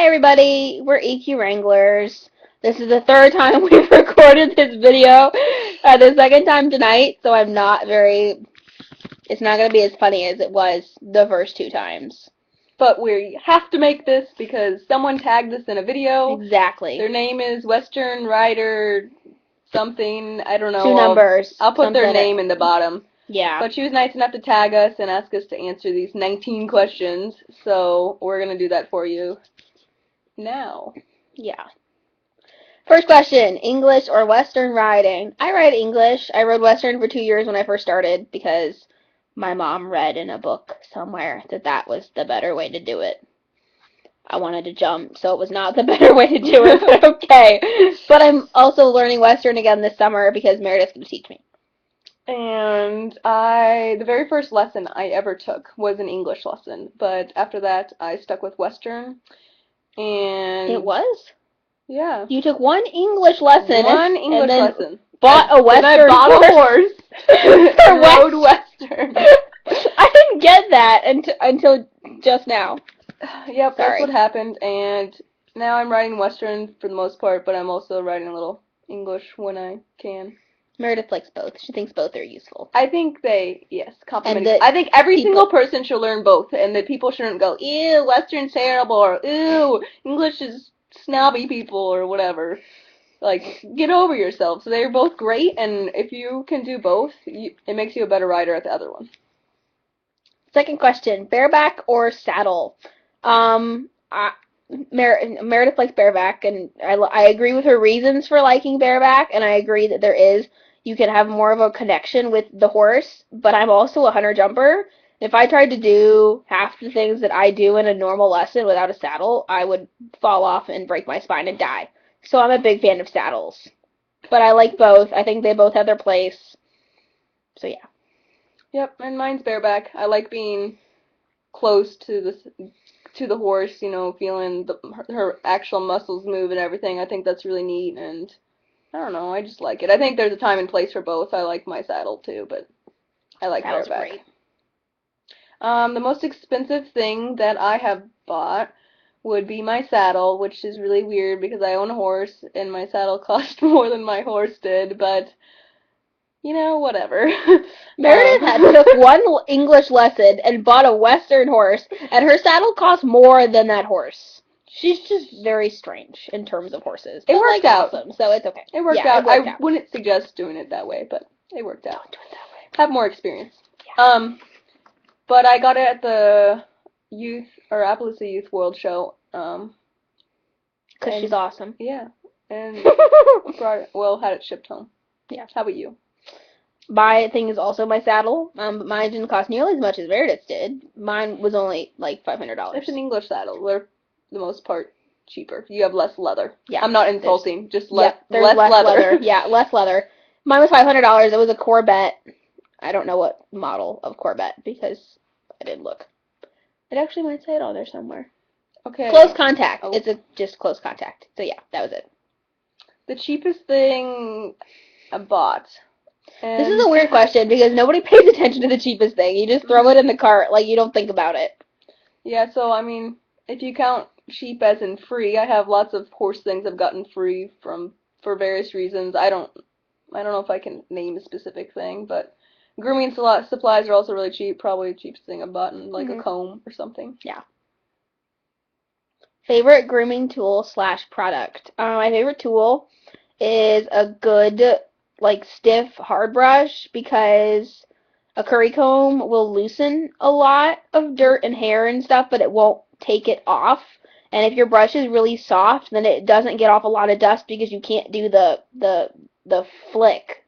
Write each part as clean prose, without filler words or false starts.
Hi everybody, we're EQ Wranglers. This is the third time we've recorded this video, the second time tonight, so it's not going to be as funny as it was the first two times. But we have to make this because someone tagged us in a video. Exactly. Their name is Western Rider something, I don't know. Two numbers. I'll put their name in the bottom. Yeah. But she was nice enough to tag us and ask us to answer these 19 questions, so we're going to do that for you now. Yeah. First question, English or Western riding? I ride English. I rode Western for 2 years when I first started because my mom read in a book somewhere that was the better way to do it. I wanted to jump, so it was not the better way to do it, but okay. But I'm also learning Western again this summer because Meredith's going to teach me. And the very first lesson I ever took was an English lesson, but after that I stuck with Western. And it was? Yeah. You took one English lesson. One English lesson. Bought a Western I bought a horse. and rode Western. I didn't get that until just now. Yep, that's what happened, and now I'm writing Western for the most part, but I'm also writing a little English when I can. Meredith likes both. She thinks both are useful. I think compliment. I think every single person should learn both, and that people shouldn't go, ew, Western's terrible, or ew, English is snobby people, or whatever. Like, get over yourself. So they're both great, and if you can do both, it makes you a better writer at the other one. Second question, bareback or saddle? Meredith likes bareback, and I agree with her reasons for liking bareback, and I agree that you can have more of a connection with the horse, but I'm also a hunter jumper. If I tried to do half the things that I do in a normal lesson without a saddle, I would fall off and break my spine and die. So I'm a big fan of saddles. But I like both. I think they both have their place. So yeah. Yep, and mine's bareback. I like being close to the horse, feeling her actual muscles move and everything. I think that's really neat, and I don't know, I just like it. I think there's a time and place for both. I like my saddle too, but I like bareback. Great. The most expensive thing that I have bought would be my saddle, which is really weird because I own a horse and my saddle cost more than my horse did, but whatever. Meredith took one English lesson and bought a Western horse, and her saddle cost more than that horse. She's just very strange in terms of horses. It worked out. Awesome, so it's okay. It worked out. I wouldn't suggest doing it that way, but it worked out. Don't do it that way. Have more experience. Yeah. But I got it at the Appalachia Youth World Show. Because she's awesome. Yeah. And had it shipped home. Yeah. How about you? My thing is also my saddle. Mine didn't cost nearly as much as Meredith's did. Mine was only like $500. It's an English saddle. They're, for the most part, cheaper. You have less leather. Yeah. I'm not insulting. Just less less leather. Yeah, less leather. Mine was $500. It was a Corvette. I don't know what model of Corvette because I didn't look. It actually might say it on there somewhere. Okay. Close contact. Oh. It's just close contact. So yeah, that was it. The cheapest thing I bought. This is a weird question because nobody pays attention to the cheapest thing. You just throw it in the cart, like you don't think about it. Yeah, so I mean, if you count cheap as in free, I have lots of horse things I've gotten free for various reasons. I don't know if I can name a specific thing, but grooming supplies are also really cheap. Probably the cheapest thing I've bought, like a comb or something. Yeah. Favorite grooming tool / product. My favorite tool is a good, stiff hard brush because a curry comb will loosen a lot of dirt and hair and stuff, but it won't take it off. And if your brush is really soft, then it doesn't get off a lot of dust because you can't do the flick.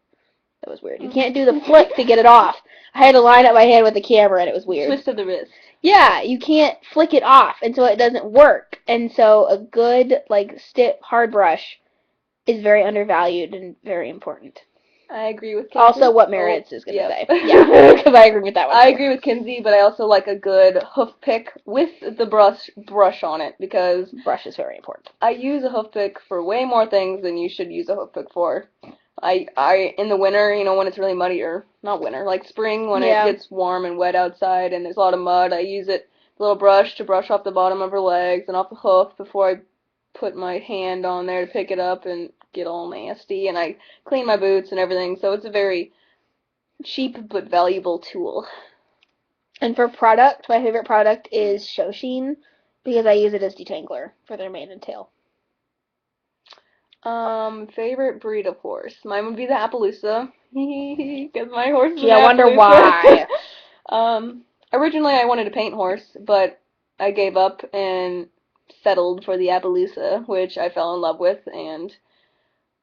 That was weird. You can't do the flick to get it off. I had to line up my hand with the camera, and it was weird. Twist of the wrist. Yeah, you can't flick it off, and so it doesn't work. And so a good, stiff hard brush is very undervalued and very important. I agree with Kinsey. Also what Meredith is going to say. Yeah, because I agree with that one. I agree with Kinsey, but I also like a good hoof pick with the brush on it because brush is very important. I use a hoof pick for way more things than you should use a hoof pick for. I in the winter, when it's really muddy, or not winter, like spring when it gets warm and wet outside and there's a lot of mud, I use it little brush to brush off the bottom of her legs and off the hoof before I put my hand on there to pick it up and get all nasty, and I clean my boots and everything, so it's a very cheap but valuable tool. And for product, my favorite product is Shoshin because I use it as detangler for their mane and tail. Favorite breed of horse? Mine would be the Appaloosa, because my horse is Gee, an I wonder Appaloosa. why. Originally I wanted a paint horse, but I gave up and settled for the Appaloosa, which I fell in love with, and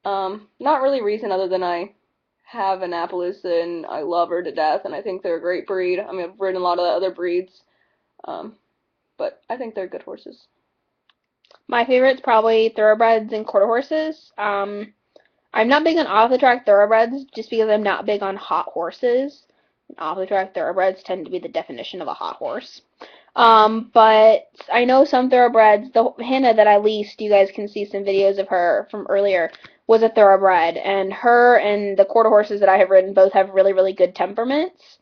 not really a reason other than I have an Appaloosa and I love her to death, and I think they're a great breed. I mean, I've ridden a lot of other breeds, but I think they're good horses. My favorite's probably thoroughbreds and quarter horses. I'm not big on off-the-track thoroughbreds just because I'm not big on hot horses. Off-the-track thoroughbreds tend to be the definition of a hot horse. But I know some thoroughbreds. The Hannah that I leased, you guys can see some videos of her from earlier, was a thoroughbred, and her and the quarter horses that I have ridden both have really, really good temperaments,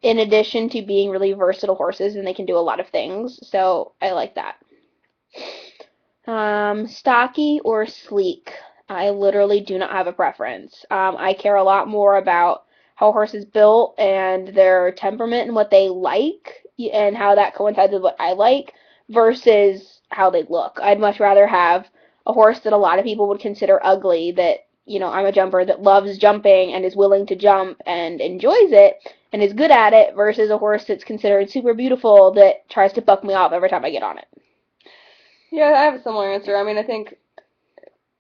in addition to being really versatile horses, and they can do a lot of things, so I like that. Stocky or sleek? I literally do not have a preference. I care a lot more about how a horse is built and their temperament and what they like and how that coincides with what I like versus how they look. I'd much rather have a horse that a lot of people would consider ugly that, I'm a jumper that loves jumping and is willing to jump and enjoys it and is good at it versus a horse that's considered super beautiful that tries to buck me off every time I get on it. Yeah, I have a similar answer. I mean, I think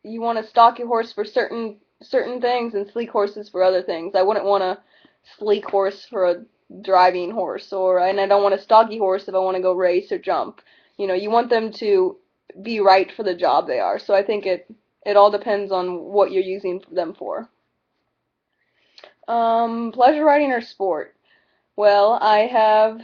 you want a stocky horse for certain things and sleek horses for other things. I wouldn't want a sleek horse for a driving horse, and I don't want a stocky horse if I want to go race or jump. You want them to be right for the job they are. So I think it all depends on what you're using them for. Pleasure riding or sport? Well, I have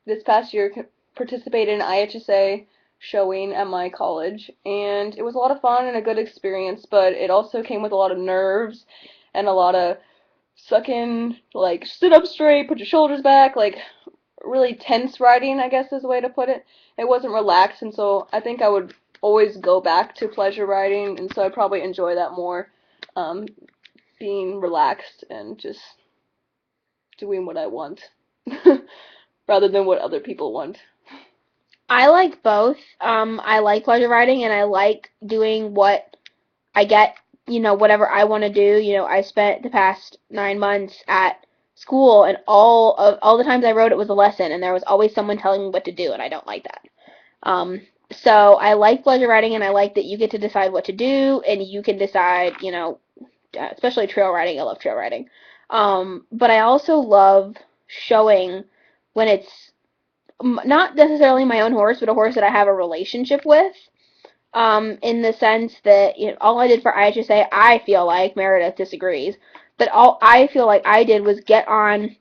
this past year participated in IHSA showing at my college, and it was a lot of fun and a good experience, but it also came with a lot of nerves and a lot of sucking, like, sit up straight, put your shoulders back, like, really tense riding, I guess is the way to put it. It wasn't relaxed, and so I think I would always go back to pleasure riding, and so I probably enjoy that more, being relaxed and just doing what I want rather than what other people want. I like both. I like pleasure riding and I like doing what I get, whatever I want to do. I spent the past 9 months at school and all the times I rode it was a lesson and there was always someone telling me what to do and I don't like that. So I like pleasure riding and I like that you get to decide what to do and you can decide, especially trail riding. I love trail riding. But I also love showing when it's not necessarily my own horse, but a horse that I have a relationship with. In the sense that all I did for IHSA, I feel like Meredith disagrees, but all I feel like I did was get on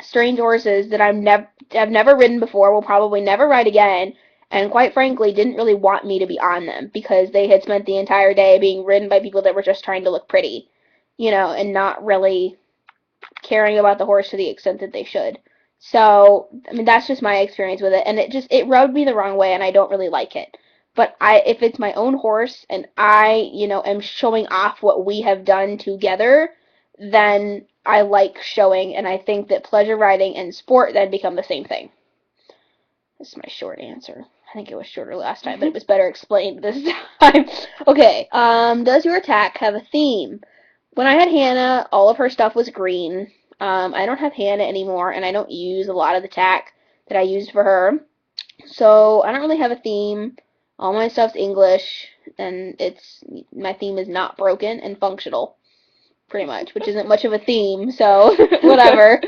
strange horses that I've never ridden before, will probably never ride again, and quite frankly didn't really want me to be on them because they had spent the entire day being ridden by people that were just trying to look pretty, and not really caring about the horse to the extent that they should. So, I mean, that's just my experience with it, and it rubbed me the wrong way, and I don't really like it. But if it's my own horse and I, am showing off what we have done together, then I like showing, and I think that pleasure riding and sport then become the same thing. This is my short answer. I think it was shorter last time, but it was better explained this time. Okay, does your attack have a theme? When I had Hannah, all of her stuff was green. I don't have Hannah anymore, and I don't use a lot of the tack that I used for her. So I don't really have a theme. All my stuff's English, and my theme is not broken and functional, pretty much, which isn't much of a theme, so whatever.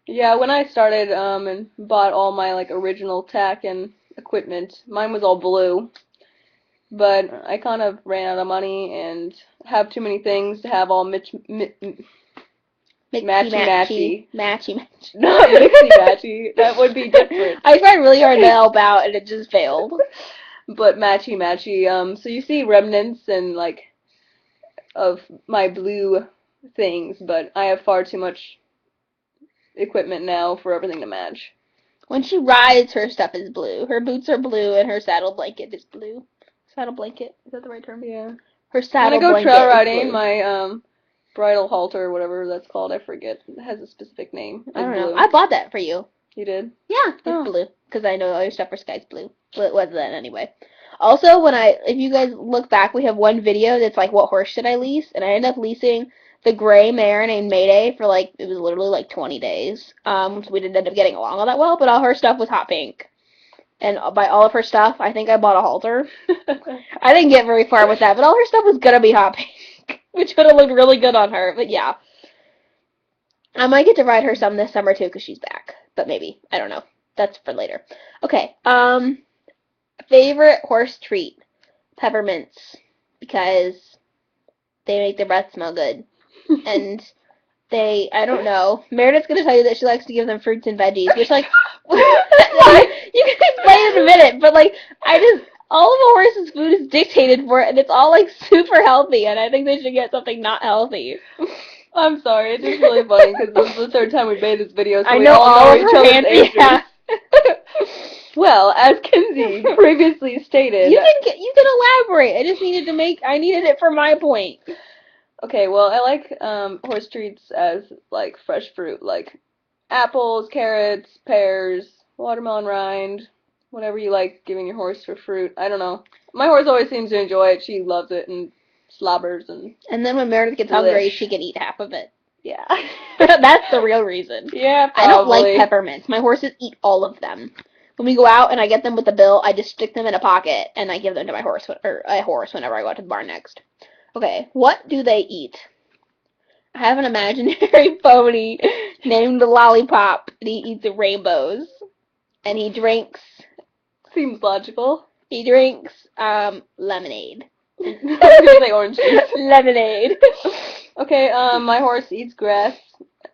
Yeah, when I started and bought all my original tack and equipment, mine was all blue. But I kind of ran out of money and have too many things to have all matchy. Matchy. Not mixy matchy. That would be different. I tried really hard to help out and it just failed. But matchy. So you see remnants and of my blue things, but I have far too much equipment now for everything to match. When she rides, her stuff is blue. Her boots are blue, and her saddle blanket is blue. Saddle blanket, is that the right term? Yeah. Her When I saddle go blanket trail is riding, blue. my bridle halter or whatever that's called, I forget. It has a specific name. I It's don't know. blue. I bought that for you. You did? Yeah, it's Oh. blue. Because I know all your stuff for Sky's blue. Well, it was then anyway. Also, if you guys look back, we have one video that's like, what horse should I lease? And I ended up leasing the gray mare named Mayday for like, it was literally like 20 days. So we didn't end up getting along all that well, but all her stuff was hot pink. And by all of her stuff, I think I bought a halter. I didn't get very far with that, but all her stuff was gonna be hot pink, which would have looked really good on her. But yeah, I might get to ride her some this summer too, because she's back. But maybe, I don't know. That's for later. Okay. Favorite horse treat: peppermints, because they make their breath smell good, and I don't know. Meredith's gonna tell you that she likes to give them fruits and veggies, which like you can explain in a minute, but like all of a horse's food is dictated for it, and it's all like super healthy, and I think they should get something not healthy. I'm sorry, it's just really funny because this is the third time we made this video, so I we know all know of each her other's ages. Yeah. Well, as Kinsey previously stated, you can elaborate. I needed it for my point. Okay, well, I like horse treats as like fresh fruit, like apples, carrots, pears, watermelon rind, whatever you like giving your horse for fruit. I don't know. My horse always seems to enjoy it. She loves it and slobbers and. And then when Meredith gets hungry, she can eat half of it. Yeah. That's the real reason. Yeah, probably. I don't like peppermints. My horses eat all of them. When we go out and I get them with the bill, I just stick them in a pocket and I give them to my horse or a horse whenever I go out to the barn next. Okay, what do they eat? I have an imaginary pony named Lollipop, and he eats rainbows. And he drinks. Seems logical. He drinks lemonade. I was gonna say orange juice. Lemonade. Okay, my horse eats grass,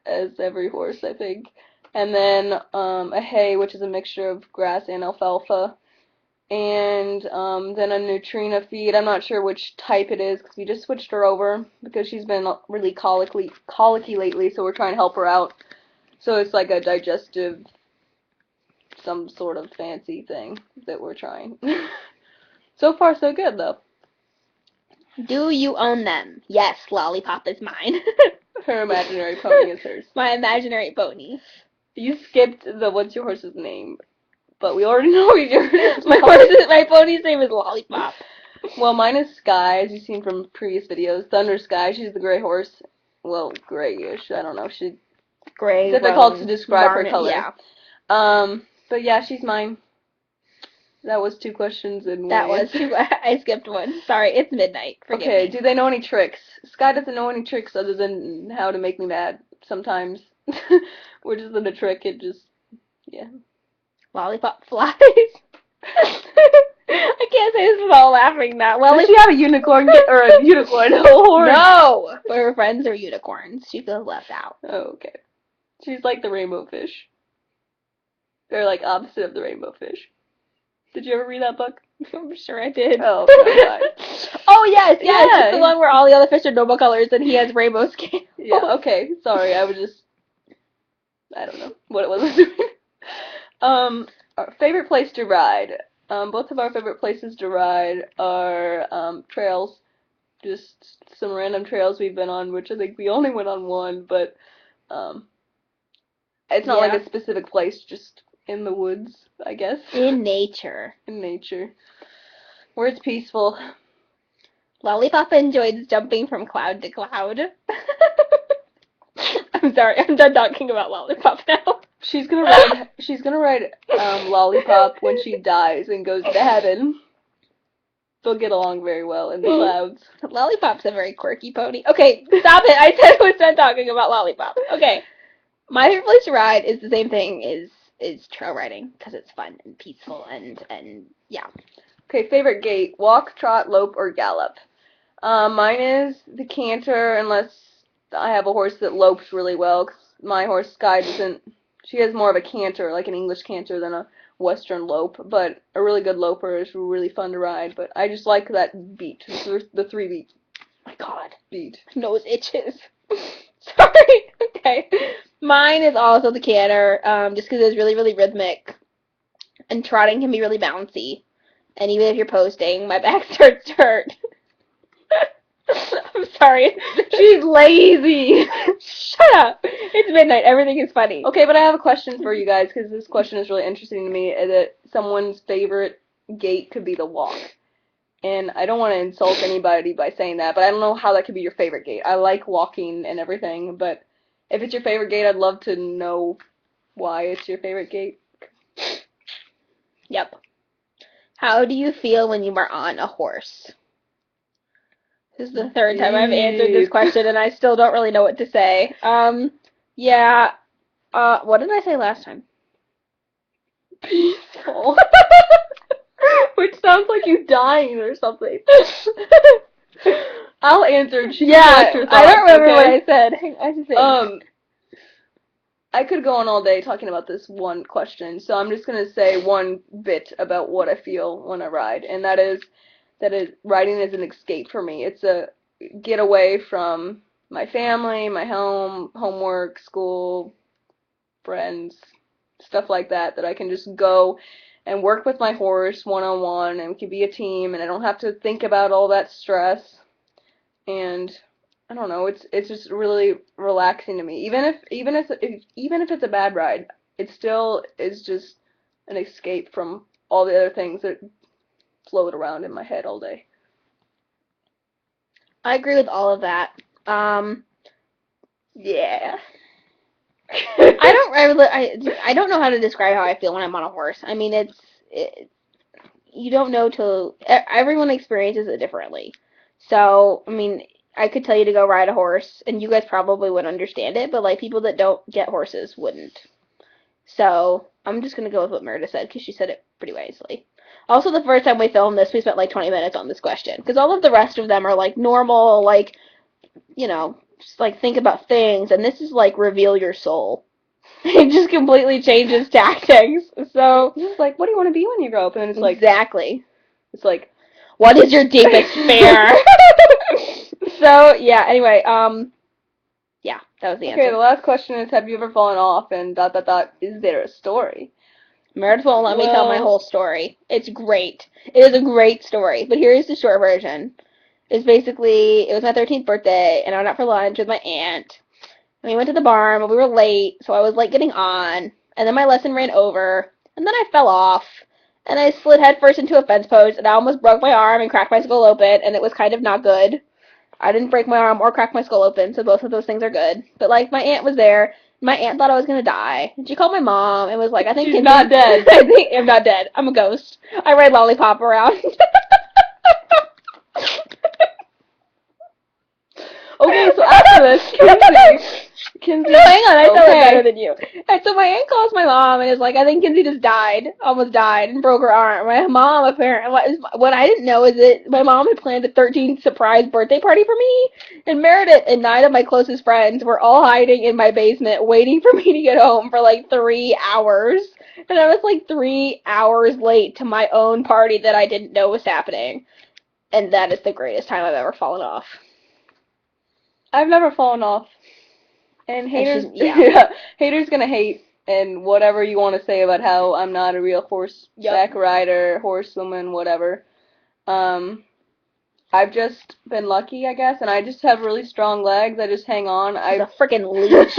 as every horse, I think. And then a hay, which is a mixture of grass and alfalfa. And then a Neutrina feed. I'm not sure which type it is because we just switched her over because she's been really colicky lately, so we're trying to help her out. So it's like a digestive, some sort of fancy thing that we're trying. So far, so good, though. Do you own them? Yes, Lollipop is mine. Her imaginary pony is hers. My imaginary pony. You skipped the what's your horse's name, but we already know yours. My pony's name is Lollipop. Well, mine is Sky, as you've seen from previous videos. Thunder Sky, she's the gray horse. Well, grayish. I don't know. She's gray. Difficult to describe her color. Yeah. But yeah, she's mine. That was 2 questions in one. That was 2. I skipped one. Sorry, it's midnight. Forgive me. Do they know any tricks? Sky doesn't know any tricks other than how to make me mad sometimes. Which isn't a trick, it just, yeah. Lollipop flies. I can't say this without laughing that well. Does she have a unicorn or a unicorn horn? No! But her friends are unicorns. She feels left out. Oh, okay. She's like the rainbow fish. They're like opposite of the rainbow fish. Did you ever read that book? I'm sure I did. Oh, God. Oh, yes. It's the one where all the other fish are normal colors and he has rainbow scales. Yeah, okay. Sorry, I don't know what it was doing. Our favorite place to ride. Both of our favorite places to ride are trails. Just some random trails we've been on, which I think we only went on one, but it's not like a specific place, just in the woods, I guess. In nature. In nature. Where it's peaceful. Lollipop enjoys jumping from cloud to cloud. I'm sorry, I'm done talking about Lollipop now. She's gonna ride Lollipop when she dies and goes to heaven. They'll get along very well in the clouds. Lollipop's a very quirky pony. Okay, stop it. I said I was done talking about Lollipop. Okay. My favorite place to ride is the same thing is trail riding because it's fun and peaceful and yeah. Okay, favorite gait: walk, trot, lope, or gallop. Mine is the canter, unless I have a horse that lopes really well. 'Cause my horse Sky doesn't. She has more of a canter, like an English canter, than a Western lope. But a really good loper is really fun to ride. But I just like that beat, the 3 beat. My God, beat. nose itches. Sorry. Okay. Mine is also the canter, just because it's really, really rhythmic, and trotting can be really bouncy. And even if you're posting, my back starts to hurt. I'm sorry. She's lazy. Shut up. It's midnight. Everything is funny. Okay, but I have a question for you guys, because this question is really interesting to me, that someone's favorite gait could be the walk. And I don't want to insult anybody by saying that, but I don't know how that could be your favorite gait. I like walking and everything, but if it's your favorite gait, I'd love to know why it's your favorite gait. Yep. How do you feel when you are on a horse? This is the third time I've answered this question, and I still don't really know what to say. Yeah. What did I say last time? Peaceful. Which sounds like you dying or something. I'll answer. Yeah, your thoughts, I don't remember okay? what I said. I just think. I could go on all day talking about this one question, so I'm just gonna say one bit about what I feel when I ride, and that is riding is an escape for me. It's a get away from my family, my home, homework, school, friends, stuff like that, that I can just go and work with my horse one-on-one, and we can be a team, and I don't have to think about all that stress. And I don't know, it's just really relaxing to me. Even if it's a bad ride, it still is just an escape from all the other things that float around in my head all day. I agree with all of that. Yeah. I don't know how to describe how I feel when I'm on a horse. I mean, you don't know till everyone experiences it differently. So, I mean, I could tell you to go ride a horse, and you guys probably would understand it, but like people that don't get horses wouldn't. So, I'm just gonna go with what Meredith said because she said it pretty wisely. Also, the first time we filmed this, we spent like 20 minutes on this question because all of the rest of them are like normal, like just like think about things, and this is like reveal your soul. It just completely changes tactics. So it's like, what do you want to be when you grow up? And it's like, exactly. It's like, what is your deepest fear? So yeah. Anyway, yeah, that was the answer. Okay, the last question is, have you ever fallen off? And ... Is there a story? Meredith won't let me tell my whole story. It's great. It is a great story. But here's the short version. It's basically, it was my 13th birthday, and I went out for lunch with my aunt. And we went to the barn, but we were late, so I was late getting on. And then my lesson ran over, and then I fell off. And I slid headfirst into a fence post, and I almost broke my arm and cracked my skull open, and it was kind of not good. I didn't break my arm or crack my skull open, so both of those things are good. But, like, my aunt was there. My aunt thought I was gonna die. And she called my mom and was like, I think she's not dead. I think I'm not dead. I'm a ghost. I ride Lollipop around. Okay, so after this, Kinsey. No, hang on, I tell it better than you. And so my aunt calls my mom and is like, I think Kinsey just died, almost died, and broke her arm. My mom, apparently, what I didn't know is that my mom had planned a 13th surprise birthday party for me, and Meredith and 9 of my closest friends were all hiding in my basement waiting for me to get home for like 3 hours. And I was like 3 hours late to my own party that I didn't know was happening. And that is the greatest time I've ever fallen off. I've never fallen off. And haters, haters gonna hate, and whatever you want to say about how I'm not a real horseback rider, horsewoman, whatever. I've just been lucky, I guess, and I just have really strong legs. I just hang on. I'm a freaking leech.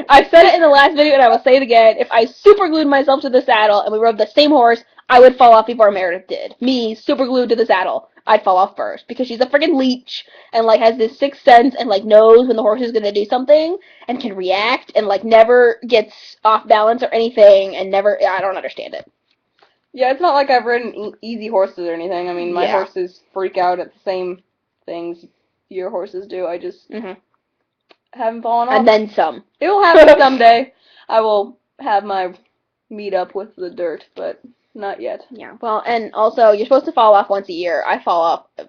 I said it in the last video, and I will say it again. If I super glued myself to the saddle and we rode the same horse, I would fall off before Meredith did. Me, super glued to the saddle, I'd fall off first because she's a freaking leech and like has this sixth sense and like knows when the horse is gonna do something and can react and like never gets off balance or anything and never. I don't understand it. Yeah, it's not like I've ridden easy horses or anything. I mean, my horses freak out at the same things your horses do. I just haven't fallen off. And then some. It will happen someday. I will have my meet up with the dirt, but not yet. Yeah, well, and also, you're supposed to fall off once a year. I fall off a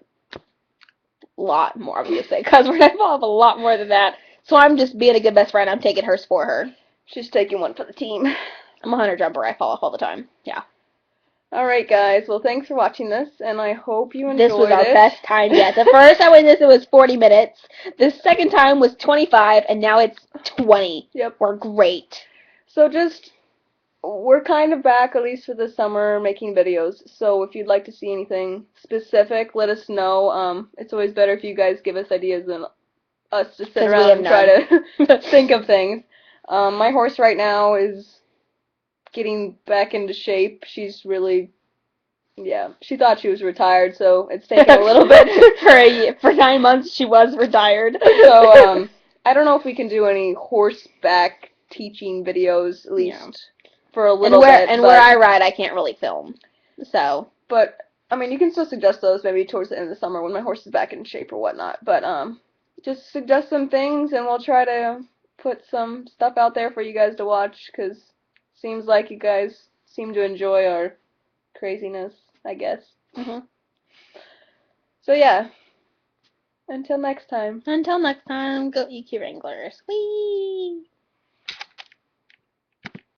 lot more, I'm going to say, because I fall off a lot more than that. So I'm just being a good best friend. I'm taking hers for her. She's taking one for the team. I'm a hunter jumper. I fall off all the time. Yeah. Alright, guys. Well, thanks for watching this, and I hope you enjoyed it. This was our best time yet. The first time we did this, it was 40 minutes. The second time was 25, and now it's 20. Yep. We're great. So we're kind of back, at least for the summer, making videos. So if you'd like to see anything specific, let us know. It's always better if you guys give us ideas than us to sit around and try to think of things. My horse right now is getting back into shape. She's really, yeah, she thought she was retired, so it's taken a little bit. For 9 months, she was retired. So, I don't know if we can do any horseback teaching videos, at least for a little bit. And where I ride, I can't really film. So. But, I mean, you can still suggest those maybe towards the end of the summer when my horse is back in shape or whatnot. But, just suggest some things, and we'll try to put some stuff out there for you guys to watch, because seems like you guys seem to enjoy our craziness, I guess. So yeah, until next time. Until next time, go EQ Wranglers. Whee!